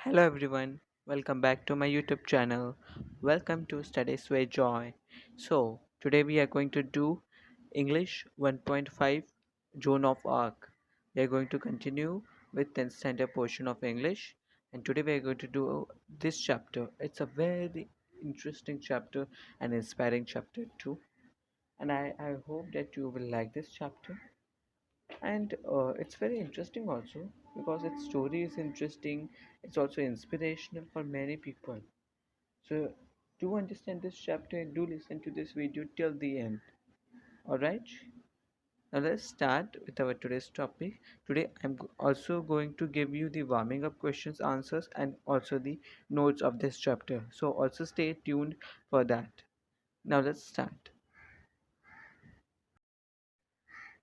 Hello everyone, welcome back to my YouTube channel. Welcome to Studies with Joy. So, today we are going to do English 1.5 Joan of Arc. We are going to continue with 10th standard portion of English, and today we are going to do this chapter. It's a very interesting chapter and inspiring chapter too. And I hope that you will like this chapter, and it's very interesting also because its story is interesting. It's also inspirational for many people. So to understand this chapter, do listen to this video till the end. All right, now let's start with our today's topic. Today also going to give you the warming up questions, answers, and also the notes of this chapter, so also stay tuned for that. Now let's start.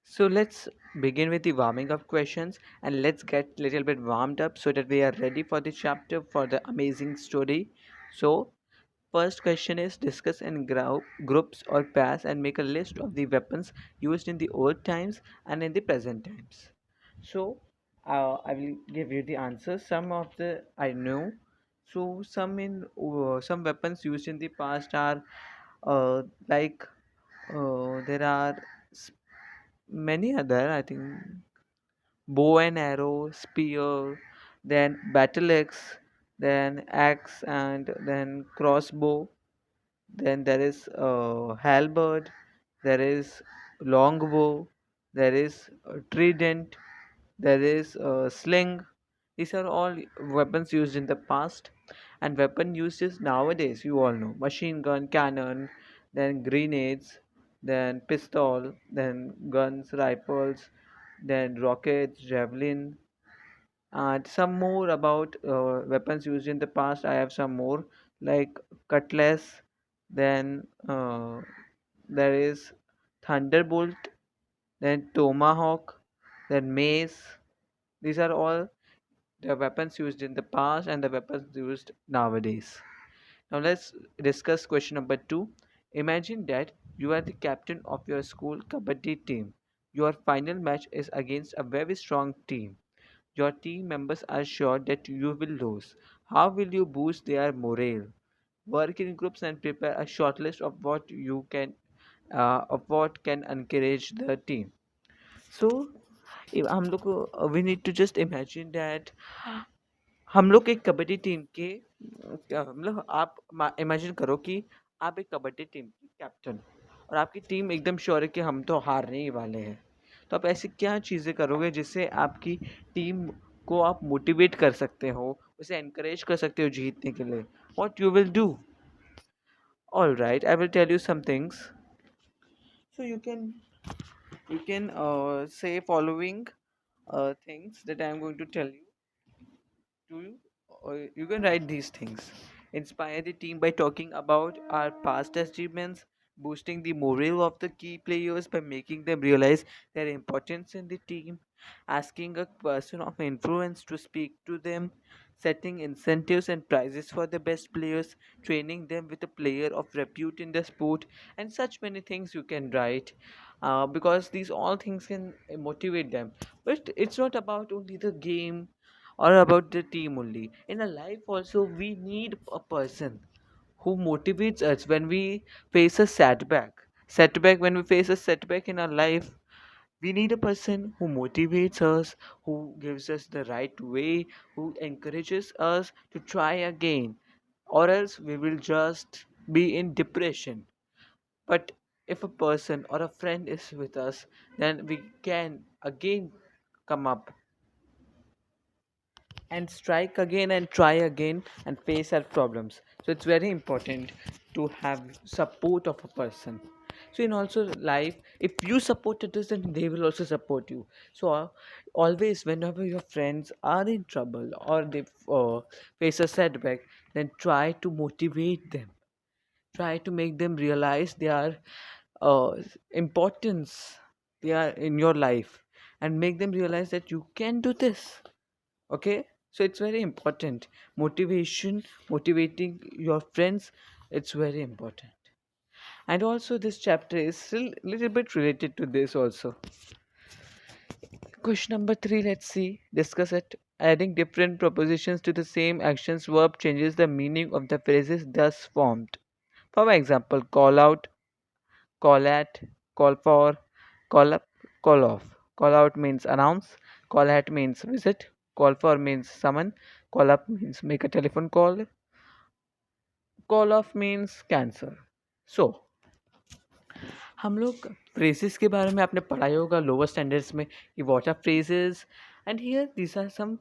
So let's begin with the warming up questions, and let's get little bit warmed up so that we are ready for the chapter, for the amazing story. So first question is, discuss in groups or pairs and make a list of the weapons used in the old times and in the present times. So I will give you the answers. Some of the I know. So some weapons used in the past are like there are many other, I think, bow and arrow, spear, then battle axe, then axe, and then crossbow. Then there is halberd, there is longbow, there is trident, there is sling. These are all weapons used in the past, and weapon uses nowadays. You all know machine gun, cannon, then grenades, then pistol, then guns, rifles, then rockets, javelin, and some more about weapons used in the past. I have some more like cutlass, then there is thunderbolt, then tomahawk, then mace. These are all the weapons used in the past and the weapons used nowadays. Now let's discuss question number 2. Imagine that you are the captain of your school kabaddi team. Your final match is against a very strong team. Your team members are sure that you will lose. How will you boost their morale? Work in groups and prepare a short list of what can encourage the team. So if हम लोग को we need to just imagine that हम लोग एक kabaddi team के मतलब आप imagine करो कि आप एक कबड्डी टीम के कैप्टन और आपकी टीम एकदम श्योर है कि हम तो हारने ही वाले हैं। तो आप ऐसी क्या चीज़ें करोगे जिससे आपकी टीम को आप मोटिवेट कर सकते हो, उसे एनकरेज कर सकते हो जीतने के लिए? What you will do? All right, I will tell you some things. So you can say following things that I am going to tell you to you. You can write these things. Inspire the team by talking about our past achievements, boosting the morale of the key players by making them realize their importance in the team, asking a person of influence to speak to them, setting incentives and prizes for the best players, training them with a player of repute in the sport, and such many things you can write. Because these all things can motivate them. But it's not about only the game or about the team only. In a life also, we need a person who motivates us when we face a setback. When we face a setback in our life, we need a person who motivates us, who gives us the right way, who encourages us to try again, or else we will just be in depression. But if a person or a friend is with us, then we can again come up and strike again and try again and face our problems. So it's very important to have support of a person. So in also life, if you support others, then they will also support you. So always whenever your friends are in trouble or they face a setback, then try to motivate them, try to make them realize their uh, importance, they are in your life, and make them realize that you can do this. Okay, so it's very important. Motivating your friends, it's very important. And also this chapter is still a little bit related to this also. Question number 3, let's see, discuss it Adding different prepositions to the same actions verb changes the meaning of the phrases thus formed. For example, call out, call at, call for, call up, call off. Call out means announce, call at means visit, call for means summon, call up means make a telephone call, call off means cancel. So, हम लोग phrases के बारे में आपने पढ़ा ही होगा lower standards में कि what are phrases, and here these are some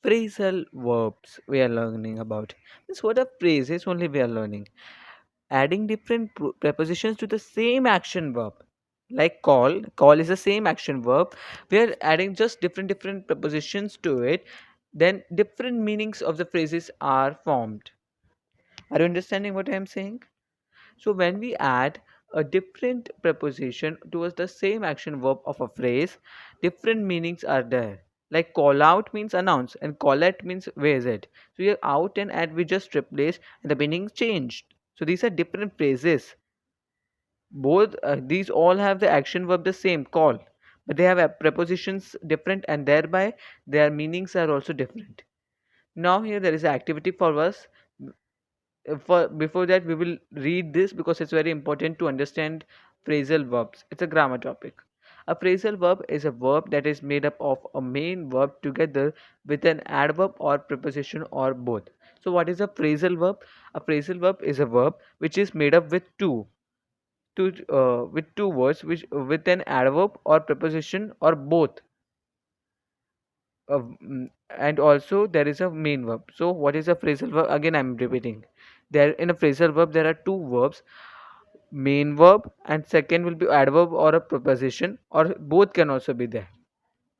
phrasal verbs we are learning about. This what are phrases only we are learning. Adding different prepositions to the same action verb. Like call is the same action verb. We are adding just different prepositions to it. Then different meanings of the phrases are formed. Are you understanding what I am saying? So when we add a different preposition towards the same action verb of a phrase, different meanings are there. Like call out means announce and call at means visit. So your out and at we just replaced and the meaning changed. So these are different phrases. Both these all have the action verb the same call, but they have prepositions different and thereby their meanings are also different. Now here there is an activity for us. For before that we will read this because it's very important to understand phrasal verbs. It's a grammar topic. A phrasal verb is a verb that is made up of a main verb together with an adverb or preposition or both. So what is a phrasal verb? A phrasal verb is a verb which is made up with two words which with an adverb or preposition or both, and also there is a main verb. So what is a phrasal verb? Again I'm repeating, there in a phrasal verb there are two verbs, main verb and second will be adverb or a preposition, or both can also be there.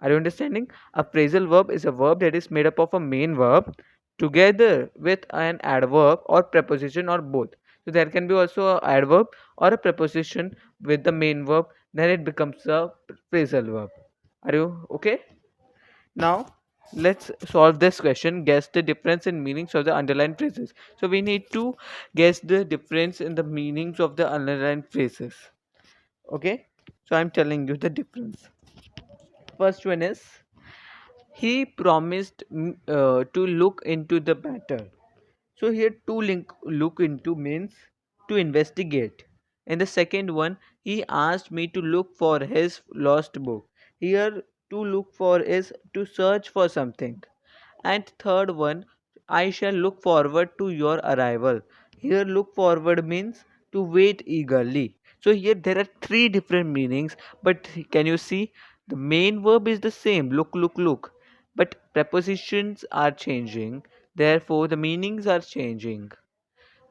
Are you understanding? A phrasal verb is a verb that is made up of a main verb together with an adverb or preposition or both. So there can be also a adverb or a preposition with the main verb, then it becomes a phrasal verb. Are you okay? Now let's solve this question. Guess the difference in meanings of the underlined phrases. So we need to guess the difference in the meanings of the underlined phrases. Okay? So I'm telling you the difference. First one is he promised to look into the matter. So here to look into means to investigate. In the second one, he asked me to look for his lost book. Here to look for is to search for something. And third one, I shall look forward to your arrival. Here look forward means to wait eagerly. So here there are three different meanings, but can you see the main verb is the same, look, but prepositions are changing, therefore the meanings are changing.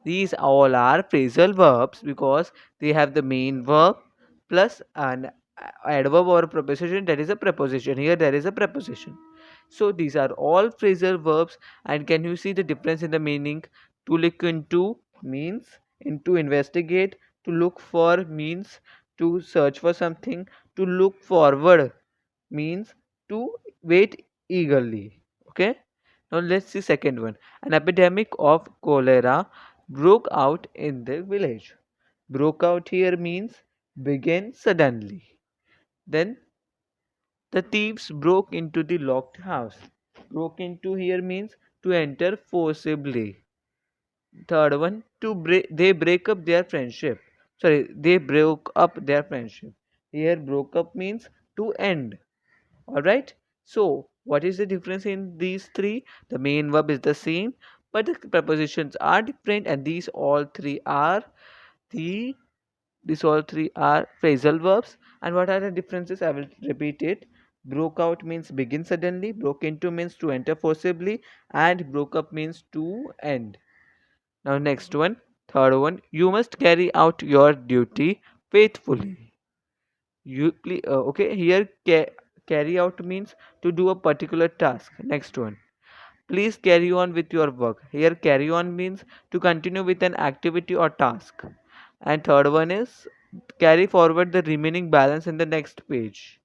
These all are phrasal verbs because they have the main verb plus an adverb or a preposition, that is a preposition. Here there is a preposition. So these are all phrasal verbs, and can you see the difference in the meaning? To look into means into investigate, to look for means to search for something, to look forward means to wait eagerly. Okay? Now let's see second one. An epidemic of cholera broke out in the village. Broke out here means began suddenly. Then the thieves broke into the locked house. Broke into here means to enter forcibly. Third one, they break up their friendship. Sorry, they broke up their friendship. Here broke up means to end. Alright, so what is the difference in these three? The main verb is the same, but the prepositions are different, and the these all three are phrasal verbs. And what are the differences? I will repeat it. Broke out means begin suddenly, broke into means to enter forcibly, and broke up means to end. Now next one, third one, you must carry out your duty faithfully. Okay, here carry out means to do a particular task. Next one, please carry on with your work. Here carry on means to continue with an activity or task. And third one is carry forward the remaining balance in the next page.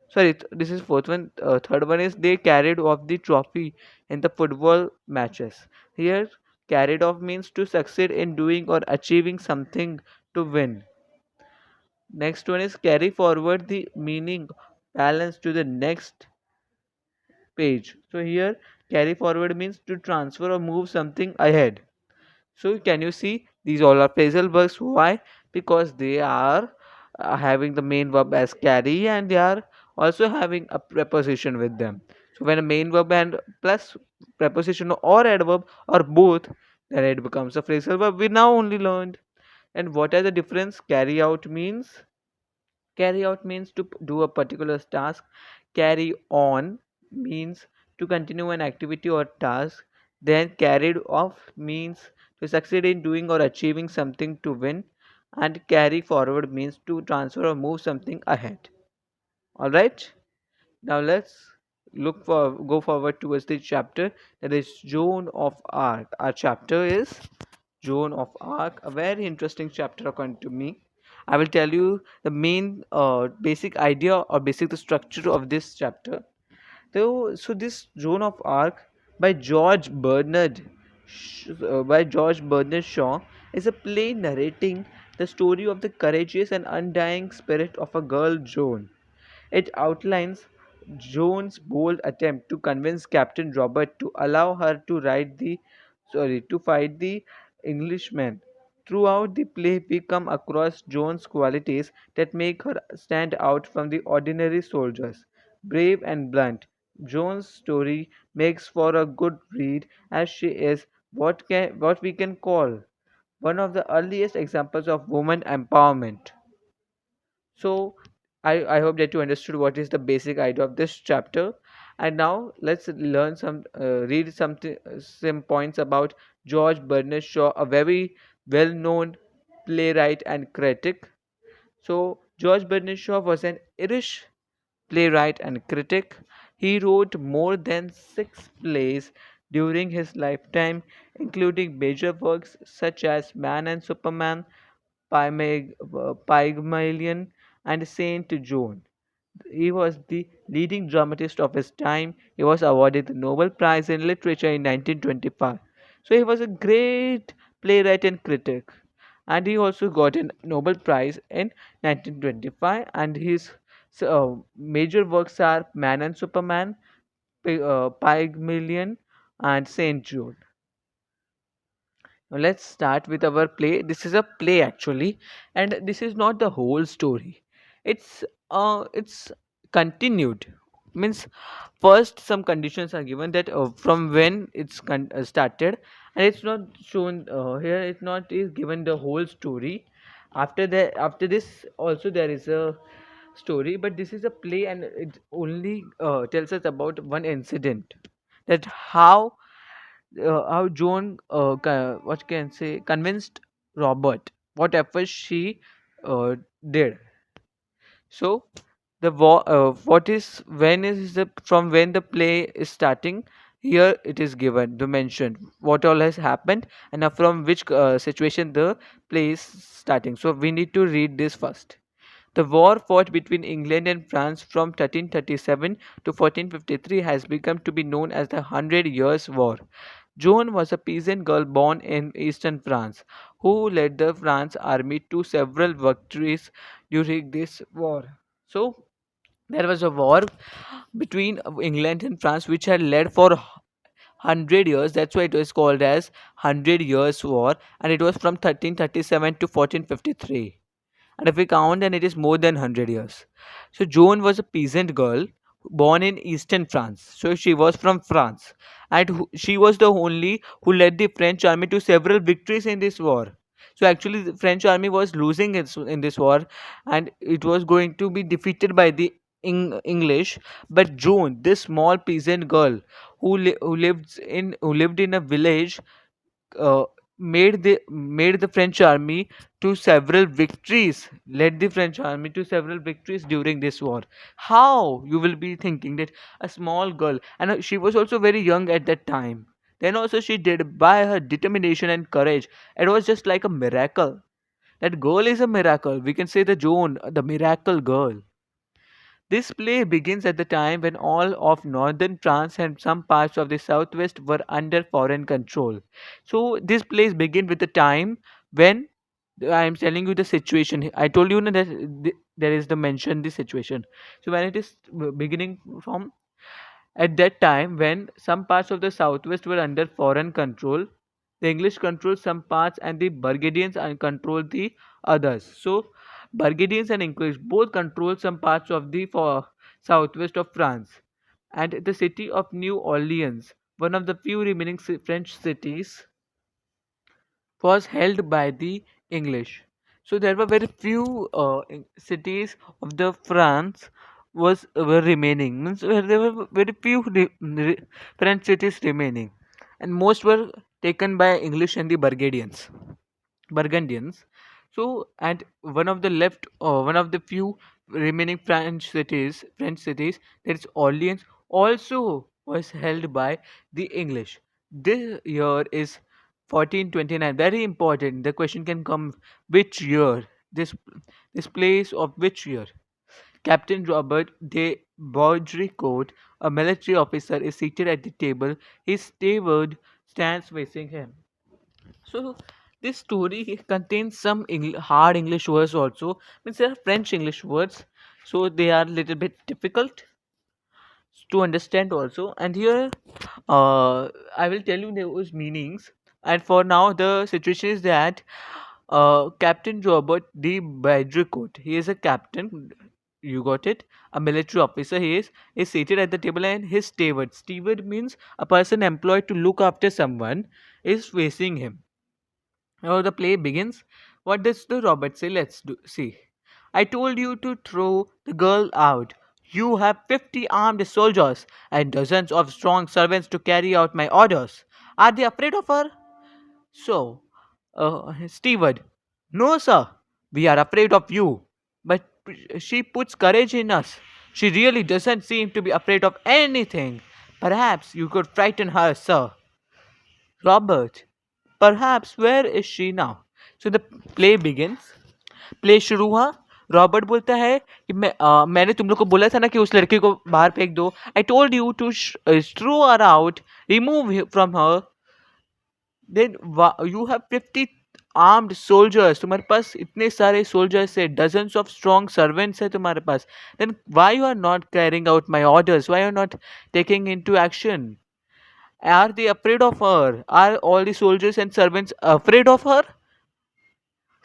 Sorry, this is fourth one. Third one is they carried off the trophy in the football matches. Here carried off means to succeed in doing or achieving something to win. Next one is carry forward the meaning balance to the next page. So here carry forward means to transfer or move something ahead. So can you see these all are phrasal verbs? Why? Because they are having the main verb as carry and they are also having a preposition with them. So when a main verb and plus preposition or adverb or both, then it becomes a phrasal verb. We now only learned. And what are the difference? Carry out means to do a particular task. Carry on means to continue an activity or task. Then carried off means to succeed in doing or achieving something to win. And carry forward means to transfer or move something ahead. All right. Now let's go forward towards the chapter that is Joan of Arc. Our chapter is Joan of Arc, a very interesting chapter according to me. I will tell you the main basic idea or basic the structure of this chapter. So this Joan of Arc by George Bernard Shaw is a play narrating the story of the courageous and undying spirit of a girl Joan. It outlines Joan's bold attempt to convince Captain Robert to allow her to to fight the Englishmen. Throughout the play, we come across Joan's qualities that make her stand out from the ordinary soldiers. Brave and blunt, Joan's story makes for a good read as she is what we can call one of the earliest examples of woman empowerment. So I hope that you understood what is the basic idea of this chapter. And now let's learn read some points about George Bernard Shaw, a very well-known playwright and critic. So George Bernard Shaw was an Irish playwright and critic. He wrote more than 6 plays during his lifetime, including major works such as Man and Superman, Pygmalion, and Saint John. He was the leading dramatist of his time. He was awarded the Nobel Prize in Literature in 1925. So he was a great playwright and critic. And he also got a Nobel Prize in 1925. And his major works are Man and Superman, Pygmalion, and Saint Jude. Now let's start with our play. This is a play actually, and this is not the whole story. It's continued. Means first some conditions are given that from when started, and it's not shown here. It's not is given the whole story. After this also there is a story, but this is a play, and it only tells us about one incident, that how Joan, what can say, convinced Robert, whatever she did. So what is when is the from when the play is starting? Here it is given to mention what all has happened and from which situation the play is starting. So we need to read this first. The war fought between England and France from 1337 to 1453 has become to be known as the Hundred Years' War. Joan was a peasant girl born in eastern France who led the France army to several victories during this war. So, there was a war between England and France which had led for 100 years. That's why it was called as Hundred Years' War, and it was from 1337 to 1453. And if we count, then it is more than 100 years. So Joan was a peasant girl born in eastern France. So she was from France, and she was the only who led the French army to several victories in this war. So actually, the French army was losing in this war, and it was going to be defeated by the English. But Joan, this small peasant girl who lived in a village, uh, made the French army to several victories, led the French army to several victories during this war. How, you will be thinking, that a small girl, and she was also very young at that time. Then also she did by her determination and courage. It was just like a miracle. That girl is a miracle. We can say the Joan, the miracle girl. This play begins at the time when all of northern France and some parts of the southwest were under foreign control. So these plays begin with the time when I am telling you the situation. I told you that there is the mention the situation. So when it is beginning from At that time, when some parts of the southwest were under foreign control, the English controlled some parts and the Burgundians controlled the others. So, Burgundians and English both controlled some parts of the southwest of France. And the city of New Orleans, one of the few remaining French cities, was held by the English. So there were very few cities of the France was were remaining. Means there were very few French cities remaining, and most were taken by English and the Burgundians. So and one of the few remaining French cities, that is Orleans, also was held by the English. This year is 1429. Very important. The question can come: which year? This place of which year? Captain Robert de Baudricourt, a military officer, is seated at the table. His steward stands facing him. So this story contains some hard English words also. Means there are French English words, so they are a little bit difficult to understand also. And here, I will tell you those meanings. And for now, the situation is that Captain Robert D. Badricourt, he is a captain. You got it. A military officer. He is seated at the table, and his steward. Steward means a person employed to look after someone is facing him. Now the play begins. What does the Robert say? See. I told you to throw the girl out. You have 50 armed soldiers and dozens of strong servants to carry out my orders. Are they afraid of her? So, steward, no, sir. We are afraid of you. But she puts courage in us. She really doesn't seem to be afraid of anything. Perhaps you could frighten her, sir. Robert, perhaps where is she now? So the play begins. Play शुरू हुआ. Robert बोलता है कि मैंने तुम लोग को बोला था ना कि उस लड़के को बाहर फेंक दो. I told you to throw her out, remove from her. Then you have 50 armed soldiers. तुम्हारे पास इतने सारे सोल्जर्स है, डजन्स ऑफ स्ट्रॉन्ग सर्वेंट्स है तुम्हारे पास. Then why you are not carrying out my orders? Why you are not taking into action? Are they afraid of her? Are all the soldiers and servants afraid of her?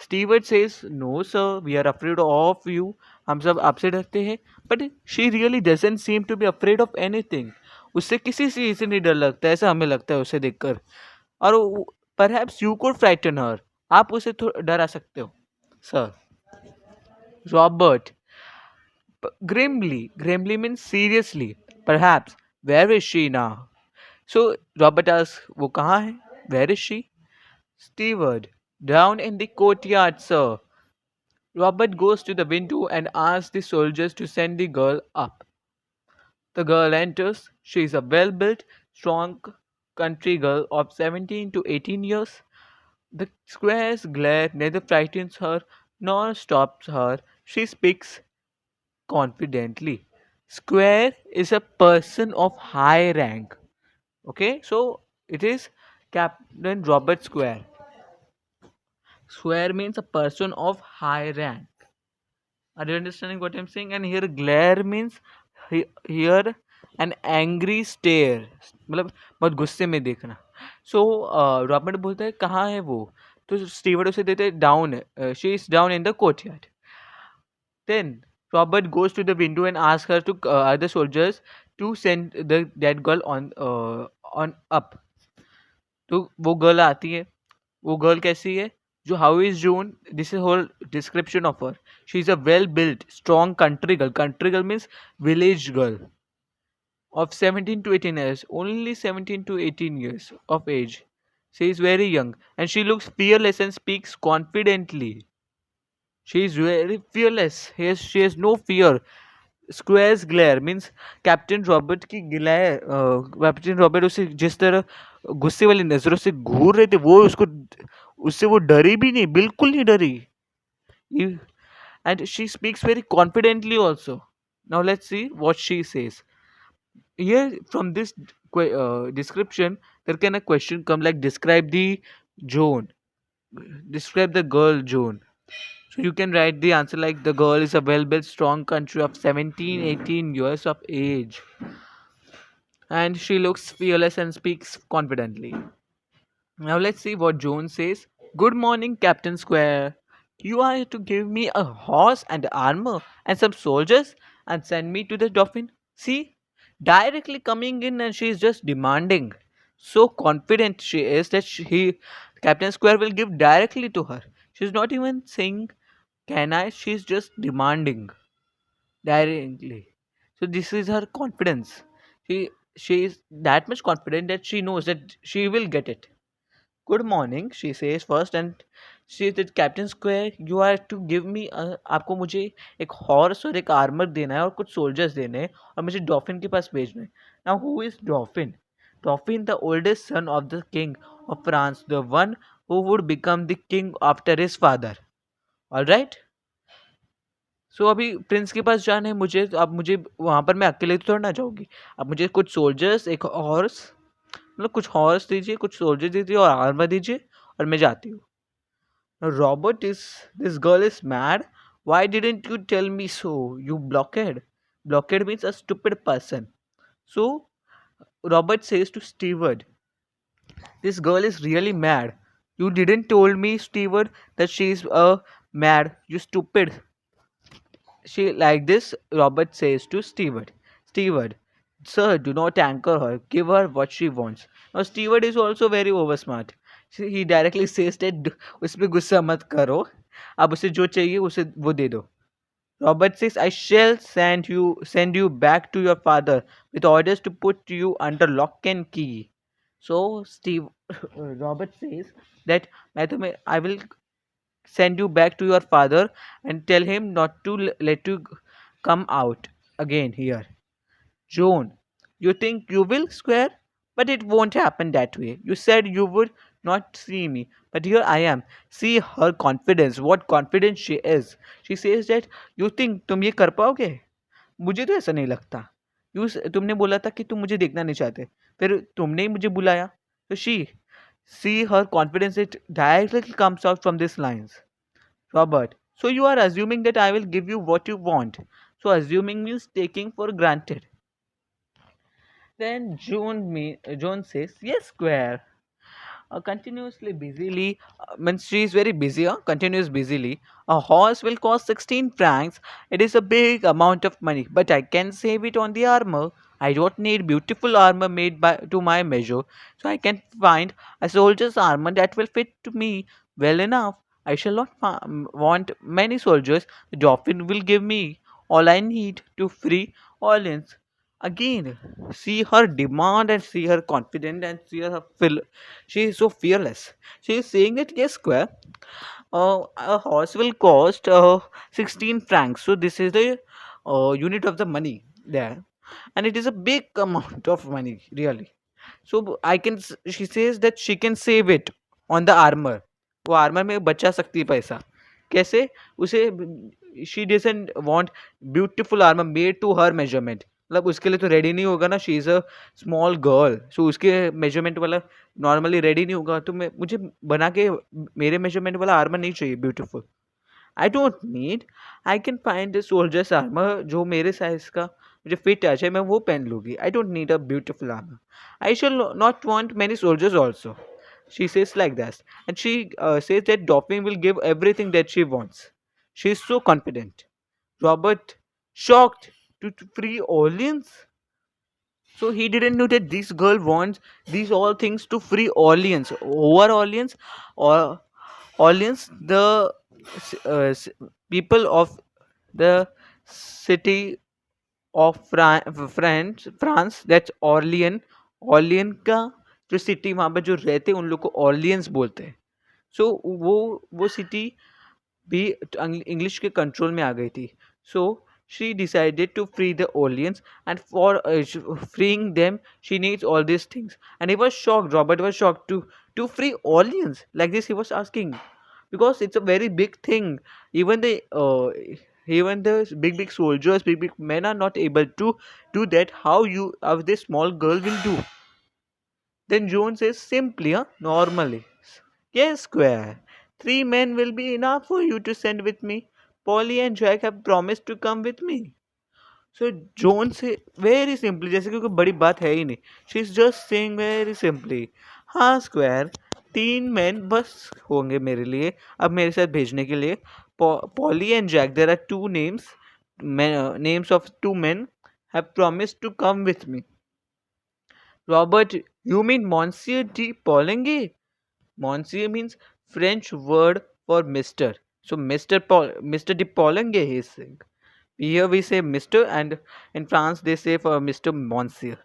Steward says, no, sir, we are afraid of you. हम सब आपसे डरते हैं. But she really doesn't seem to be afraid of anything. उससे किसी चीज से नहीं डर लगता, ऐसा हमें लगता है उसे देखकर. और perhaps you could frighten her. आप उसे डरा सकते हो, sir. Robert, grimly means seriously. Perhaps, where is she now? So Robert asks, वो कहाँ है? Where is she? Steward, down in the courtyard, sir. Robert goes to the window and asks the soldiers to send the girl up. The girl enters. She is a well-built, strong country girl of 17 to 18 years. The square's glare neither frightens her nor stops her. She speaks confidently. Square is a person of high rank. Okay, so it is Captain Robert Square. Square means a person of high rank. Are you understanding what I'm saying? And here glare means here an angry stare. मतलब बहुत गुस्से में देखना. So Robert बोलता है कहाँ है वो? तो स्टीवर्ड उसे देते हैं down. She is down in the courtyard. Then Robert goes to the window and asks her to other soldiers to send that girl on up. तो वो गर्ल आती है. वो गर्ल कैसी है? जो how is June, this is whole description of her. She is a well built strong country girl. Country girl means village girl of 17 to 18 years, only 17 to 18 years of age. She is very young and she looks fearless and speaks confidently. She is very fearless. She has no fear. Square's glare means captain Robert की glare. Captain Robert उसे जिस तरह गुस्से वाली नजरों से घूर रहे थे, वो उससे वो डरी भी नहीं, बिल्कुल नहीं डरी. And she speaks very confidently also. Now let's see what she says. Here from this description, there can a question come like describe the Joan. Describe the girl Joan. So you can write the answer like the girl is a well-built, strong country of 17, 18 years of age. and she looks fearless and speaks confidently. Now let's see what Joan says. Good morning, Captain Square. You are to give me a horse and armor and some soldiers and send me to the Dauphin. See, directly coming in and she is just demanding. So confident she is that Captain Square will give directly to her. She's not even saying, "Can I?" She's just demanding directly. So this is her confidence. She is that much confident that she knows that she will get it. Good morning, she says first, and she said, Captain Square, you are to give me आपको मुझे एक horse और एक armour देना है और कुछ soldiers देने हैं और मुझे डॉफिन के पास भेजना है. Now who is Dauphin? Dauphin, the oldest son of the king of France, the one who would become the king after his father. All right? सो अभी प्रिंस के पास जाना है मुझे, तो अब मुझे वहाँ पर मैं अकेले तो थोड़ा ना जाऊँगी. अब मुझे कुछ सोल्जर्स, एक हॉर्स, मतलब कुछ हॉर्स दीजिए, कुछ सोल्जर दीजिए और आर्मर दीजिए और मैं जाती हूँ. Robert, is this girl is mad? Why didn't you tell me so? You blockhead. Blockhead means a stupid person. So Robert says to Steward, this girl is really mad. You didn't told me, Steward, that she is mad. You stupid. She like this, Robert says to Steward. Steward, sir, do not anchor her. Give her what she wants. Now Steward is also very oversmart. He directly says that उस पे गुस्सा मत करो. अब उसे जो चाहिए उसे वो दे दो. Robert says, I shall send you back to your father with orders to put you under lock and key. So Robert says that I will send you back to your father and tell him not to let you come out again here. Joan, you think you will square? But it won't happen that way. You said you would not see me, but here I am. See her confidence, what confident she is. She says that you think तुम ये कर पाओगे? मुझे तो ऐसा नहीं लगता. तुमने बोला था कि तुम मुझे देखना नहीं चाहते, फिर तुमने ही मुझे बुलाया. तो see her confidence, it directly comes out from these lines. Robert, so you are assuming that I will give you what you want. So assuming means taking for granted. Then Joan says, yes, Square. Continuously busily, means she is very busy, continuous busily. A horse will cost 16 francs. It is a big amount of money, but I can save it on the armor. I don't need beautiful armor made to my measure, so I can find a soldier's armor that will fit to me well enough. I shall not want many soldiers. The Dauphin will give me all I need to free Orleans. Again, see her demand and see her confident and see her she is so fearless. She is saying that yes, Square, a horse will cost 16 francs. So this is the unit of the money there, and it is a big amount of money, really. So she says that she can save it on the armor. वो armour में बचा सकती है पैसा. कैसे? उसे she doesn't want beautiful armour made to her measurement. मतलब उसके लिए तो रेडी नहीं होगा ना. She is a small girl, so उसके मेजरमेंट वाला नॉर्मली रेडी नहीं होगा. तो मुझे बना के मेरे मेजरमेंट वाला आर्मर नहीं चाहिए beautiful. I don't need. I can find soldiers armour जो मेरे साइज का मुझे फिट आ जाए, मैं वो पहन लूँगी. I don't need a beautiful armour. I shall not want many soldiers also. She says like that, and she says that Dauphin will give everything that she wants. She is so confident. Robert, shocked to free Orleans. So he didn't know that this girl wants these all things to free Orleans. Over Orleans, or Orleans, the people of the city of France, that's Orleans. Orleans का जो city वहाँ पर जो रहते हैं उन लोग को ऑर्लियंस बोलते हैं. सो वो सिटी भी इंग्लिश के कंट्रोल में आ गई थी. सो she decided to free the Orleans, and for freeing them she needs all these things. And he was shocked. Robert was shocked to free Orleans like this. He was asking because it's a very big thing. Even the big soldiers, big men are not able to do that. How this small girl will do? Then Joan says simply, normally. Yes, Square. 3 men will be enough for you to send with me. Polly and Jack have promised to come with me. So zone से very simply, जैसे कि कोई बड़ी बात है ही नहीं, she is just saying very simply, हाँ square, 3 man बस होंगे मेरे लिए अब मेरे साथ भेजने के लिए. Polly and Jack, there are 2 names, names of 2 men have promised to come with me. Robert, you mean Monsieur de Polengue? Monsieur means French word for Mr. So Mr. de Polengue he is saying. Here we say Mr. and in France they say for Mr. Monsieur.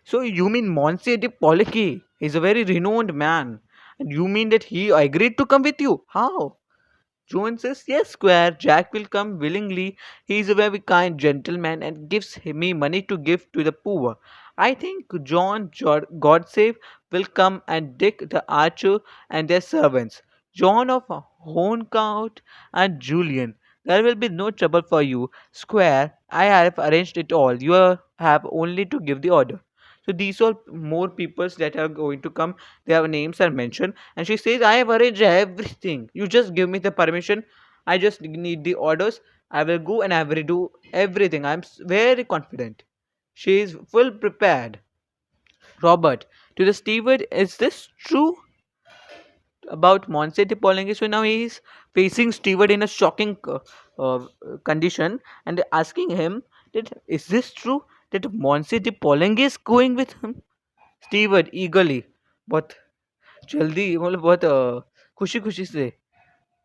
So you mean Monsieur de Polengue? He's a very renowned man. And you mean that he agreed to come with you? How? Joan says, yes, Squire, Jack will come willingly. He is a very kind gentleman and gives me money to give to the poor. I think John Godsave will come and Dick the archer and their servants, John of Horncourt and Julian. There will be no trouble for you, Squire. I have arranged it all. You have only to give the order. So these are more peoples that are going to come. Their names are mentioned, and she says, "I have arranged everything. You just give me the permission. I just need the orders. I will go and I will do everything. I'm very confident." She is full prepared. Robert, to the steward, is this true about Monsieur de Polanyi? So now he is facing steward in a shocking uh, condition and asking him that is this true that Monsieur de Polanyi is going with him? Steward eagerly, बहुत जल्दी मतलब बहुत खुशी खुशी से,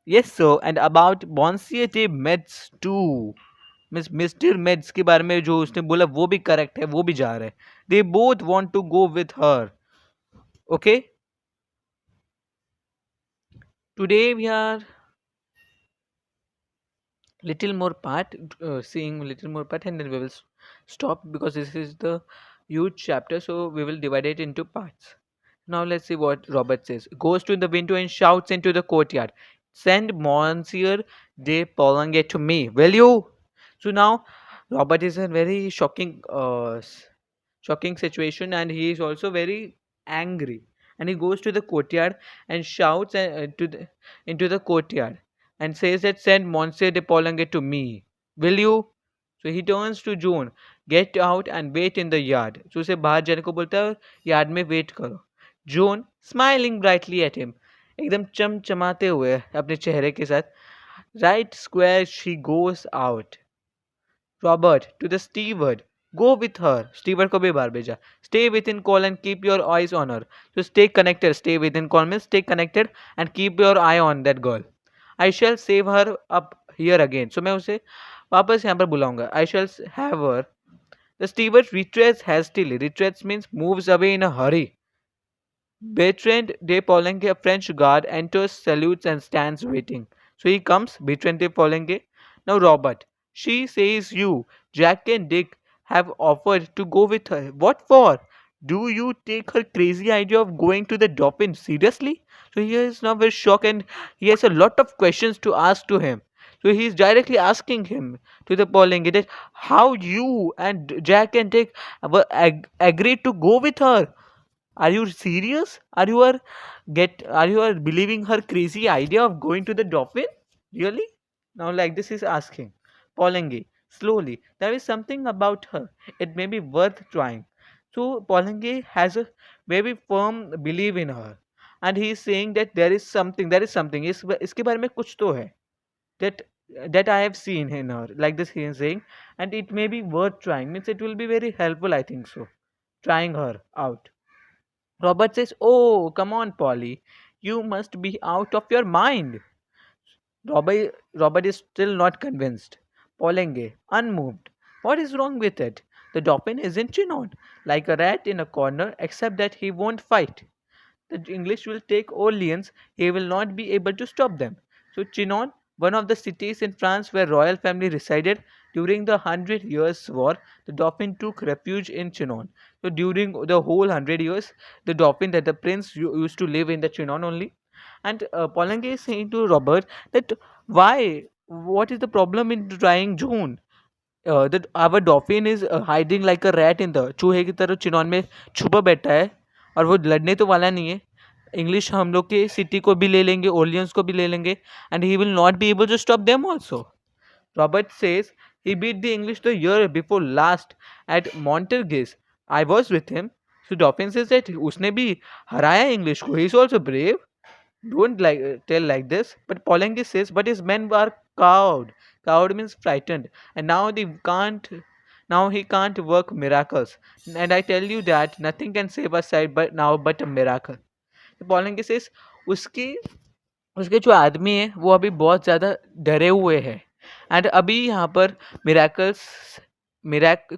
yes sir, and about Monsieur de Metz too. Mister Metz के बारे में जो उसने बोला वो भी करेक्ट है, वो भी जा रहे हैं. They both want to go with her. Okay, today we are little more part, seeing little more part, and then we will stop because this is the huge chapter, so we will divide it into parts. Now let's see what Robert says. Goes to the window and shouts into the courtyard, send Monsieur de Polange to me, will you? So now Robert is in very shocking situation, and he is also very angry, and he goes to the courtyard and shouts into the courtyard and says that send Monsieur de Polange to me, will you? So he turns to Joan, get out and wait in the yard. So उसे बाहर जाने को बोलता है, yard में wait करो. Joan smiling brightly at him, एकदम चमचमाते हुए अपने चेहरे के साथ. Right square she goes out. Robert to the steward, go with her. Steward को भी बाहर भेजा. Stay within call and keep your eyes on her. So stay connected. Stay within call means stay connected and keep your eye on that girl. I shall save her up here again. So मैं उसे वापस यहाँ पर बुलाऊंगा. I shall have her. The steward retreats hastily. Retreats means moves away in a hurry. Bertrand de Polange, a French guard, enters, salutes, and stands waiting. So he comes, Bertrand de Polange. Now, Robert, she says you, Jack and Dick, have offered to go with her. What for? Do you take her crazy idea of going to the Dauphin seriously? So he is now very shocked and he has a lot of questions to ask to him. So he is directly asking him to the Polange that how you and Jack and Dick were agreed to go with her. Are you serious? Are you believing her crazy idea of going to the Dauphin? Really? Now like this is asking. Polangi, slowly. There is something about her. It may be worth trying. So Polangi has a very firm belief in her. And he is saying that there is something. इसके बारे में कुछ तो है. That that I have seen in her. Like this he is saying. And it may be worth trying. Means it will be very helpful, I think so. Trying her out. Robert says, oh, come on, Polly. You must be out of your mind. Robert is still not convinced. Polenge, unmoved. What is wrong with it? The Dauphin isn't Chinon, like a rat in a corner, except that he won't fight. The English will take Orleans, he will not be able to stop them. So Chinon, one of the cities in France where royal family resided during the Hundred Years' War, the Dauphin took refuge in Chinon. So during the whole 100 years, the Dauphin that the prince used to live in the Chinon only. And Polanyi is saying to Robert that why? What is the problem in trying June? That our Dauphin is hiding like a rat in the चूहे की तरह chinon में छुपा बैठा है और वो लड़ने तो वाला नहीं है. इंग्लिश हम लोग के सिटी को भी ले लेंगे, ओरलियंस को भी ले लेंगे, and he will not be able to stop them also. Robert says He beat the English the year before last at Montargis. I was with him. So Dauphin says that उसने भी हराया English को. He is also brave. Don't tell like this. But Polanyi says, but his men were cowed. Cowed means frightened, and now they can't. Now he can't work miracles. And I tell you that nothing can save us side but now but a miracle. तो Polanyi says, उसकी उसके जो आदमी है वो अभी बहुत ज़्यादा डरे हुए हैं. एंड अभी यहाँ पर मिराकल्स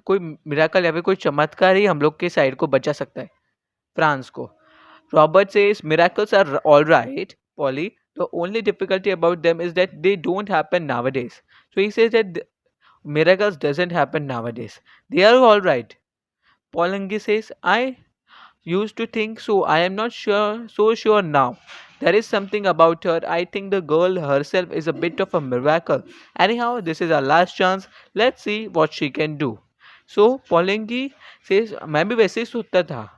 कोई मिराकल या फिर कोई चमत्कार ही हम लोग के साइड को बचा सकता है, फ्रांस को. Robert says miracles are all right, Polly. The only difficulty about them is that they don't happen nowadays. So he says that miracles doesn't happen nowadays. They are all right. Polanyi says, I used to think so. I am not so sure now. There is something about her. I think the girl herself is a bit of a miracle. Anyhow, this is our last chance. Let's see what she can do. So Polanyi says, मैं भी वैसे ही सोचता था.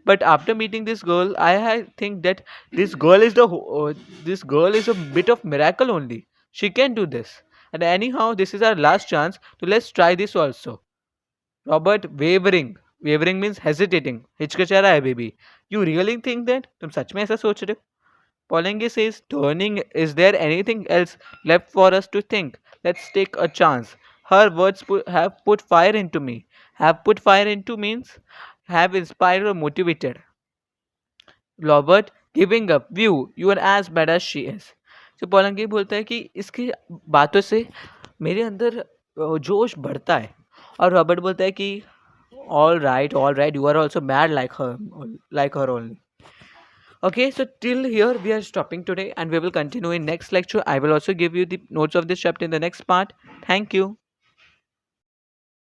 But after meeting this girl, I think that this girl is a bit of miracle only. She can do this. And anyhow, this is our last chance. So let's try this also. Robert wavering. Wavering means hesitating. हिचकिचा रहा है baby. You really think that? तुम सच में ऐसा सोच रहे हो? Polanyi says, turning, is there anything else left for us to think? Let's take a chance. Her words have put fire into me. Have put fire into means have inspired or motivated. Robert giving up. View, you are as bad as she is. So पोलंकी बोलता है कि इसकी बातों से मेरे अंदर जोश बढ़ता है. और रॉबर्ट बोलता है कि all right, you are also mad like her only. Okay, so till here we are stopping today and we will continue in next lecture. I will also give you the notes of this chapter in the next part. Thank you.